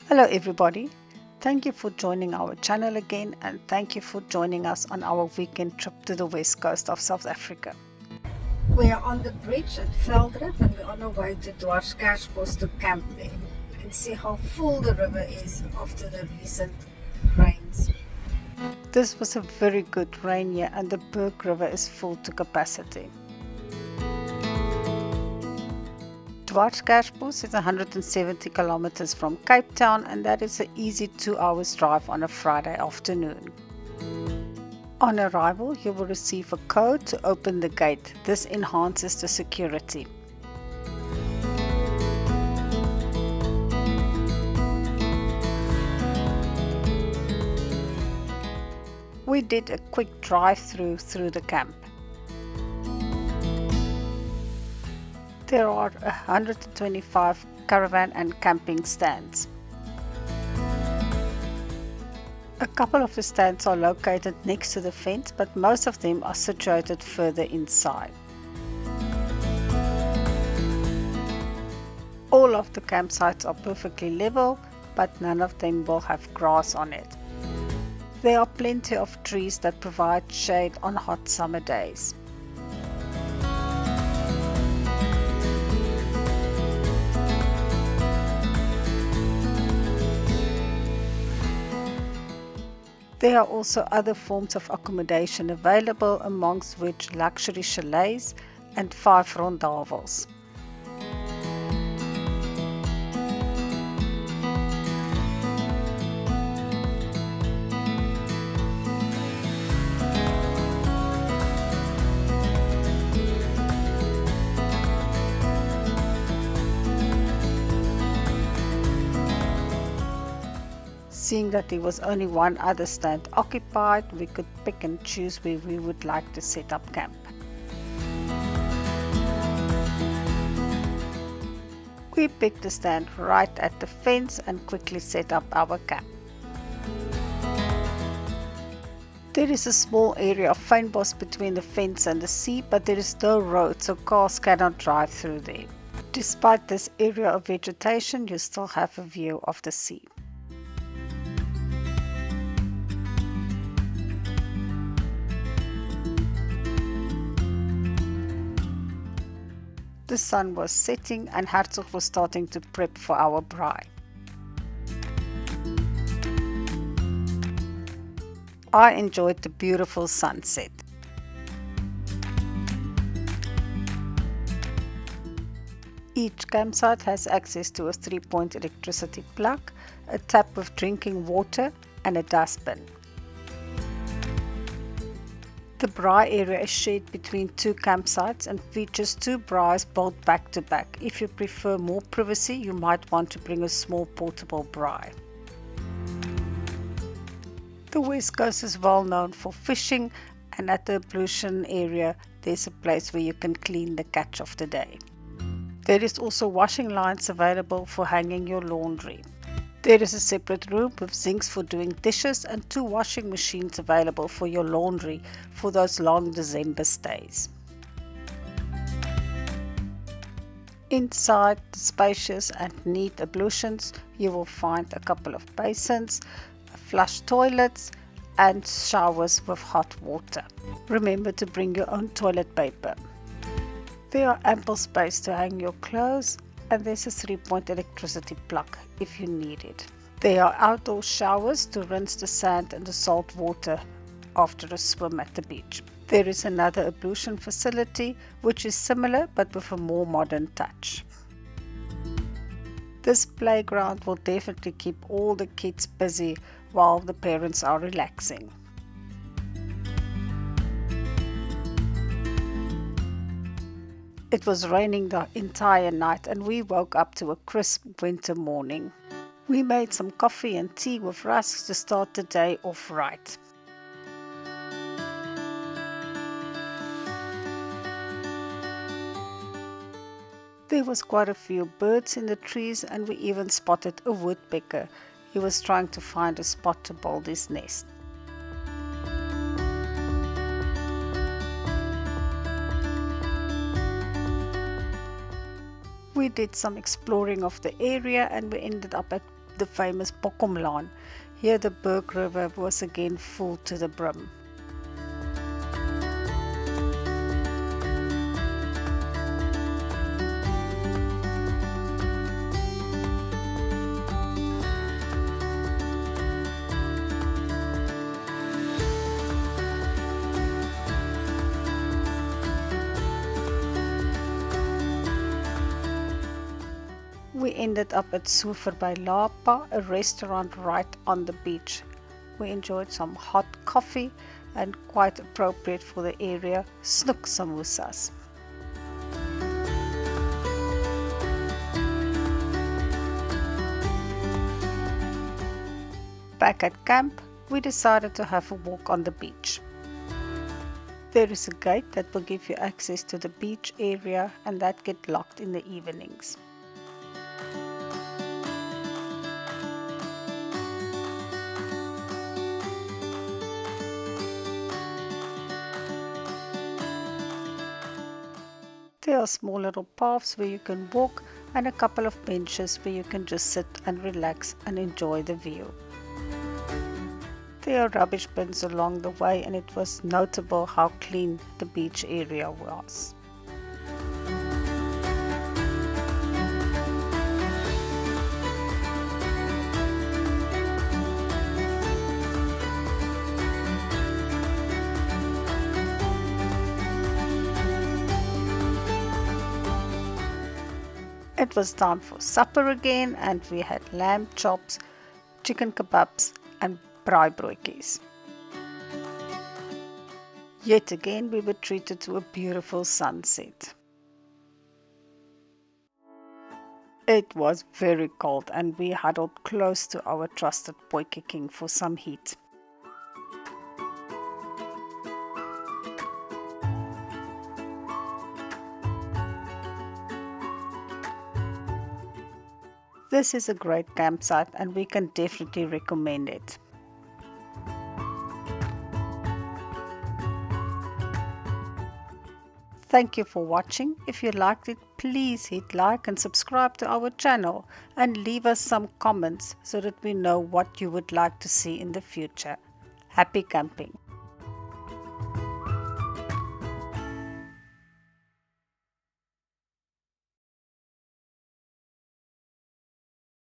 Hello everybody, thank you for joining our channel again and thank you for joining us on our weekend trip to the west coast of South Africa. We are on the bridge at Veldrif and we're on our way to Dwarskersbos to camp there. You can see how full the river is after the recent rains. This was a very good rain year and the Berg River is full to capacity. Dwarskersbos is 170 kilometers from Cape Town and that is an easy 2 hours drive on a Friday afternoon. On arrival, you will receive a code to open the gate. This enhances the security. We did a quick drive-through through the camp. There are 125 caravan and camping stands. A couple of the stands are located next to the fence, but most of them are situated further inside. All of the campsites are perfectly level, but none of them will have grass on it. There are plenty of trees that provide shade on hot summer days. There are also other forms of accommodation available, amongst which luxury chalets and 5 rondavels. Seeing that there was only one other stand occupied, we could pick and choose where we would like to set up camp. We picked a stand right at the fence and quickly set up our camp. There is a small area of fynbos between the fence and the sea, but there is no road, so cars cannot drive through there. Despite this area of vegetation, you still have a view of the sea. The sun was setting and Herzog was starting to prep for our braai. I enjoyed the beautiful sunset. Each campsite has access to a 3-point electricity plug, a tap with drinking water and a dustbin. The braai area is shared between 2 campsites and features 2 braais built back to back. If you prefer more privacy, you might want to bring a small portable braai. The West Coast is well known for fishing, and at the ablution area there's a place where you can clean the catch of the day. There is also washing lines available for hanging your laundry. There is a separate room with sinks for doing dishes and 2 washing machines available for your laundry for those long December stays. Inside the spacious and neat ablutions, you will find a couple of basins, flush toilets and showers with hot water. Remember to bring your own toilet paper. There are ample space to hang your clothes and there's a 3-point electricity plug if you need it. There are outdoor showers to rinse the sand and the salt water after a swim at the beach. There is another ablution facility which is similar but with a more modern touch. This playground will definitely keep all the kids busy while the parents are relaxing. It was raining the entire night and we woke up to a crisp winter morning. We made some coffee and tea with rusks to start the day off right. There was quite a few birds in the trees and we even spotted a woodpecker. He was trying to find a spot to build his nest. We did some exploring of the area and we ended up at the famous Bokkomlaan. Here the Berg River was again full to the brim. We ended up at Soever by Lapa, a restaurant right on the beach. We enjoyed some hot coffee and, quite appropriate for the area, snoek samosas. Back at camp, we decided to have a walk on the beach. There is a gate that will give you access to the beach area, and that gets locked in the evenings. There are small little paths where you can walk and a couple of benches where you can just sit and relax and enjoy the view. There are rubbish bins along the way, and it was notable how clean the beach area was. It was time for supper again, and we had lamb chops, chicken kebabs and braaibroodjies. Yet again we were treated to a beautiful sunset. It was very cold, and we huddled close to our trusted Potjie King for some heat. This is a great campsite, and we can definitely recommend it. Thank you for watching. If you liked it, please hit like and subscribe to our channel, and leave us some comments so that we know what you would like to see in the future. Happy camping!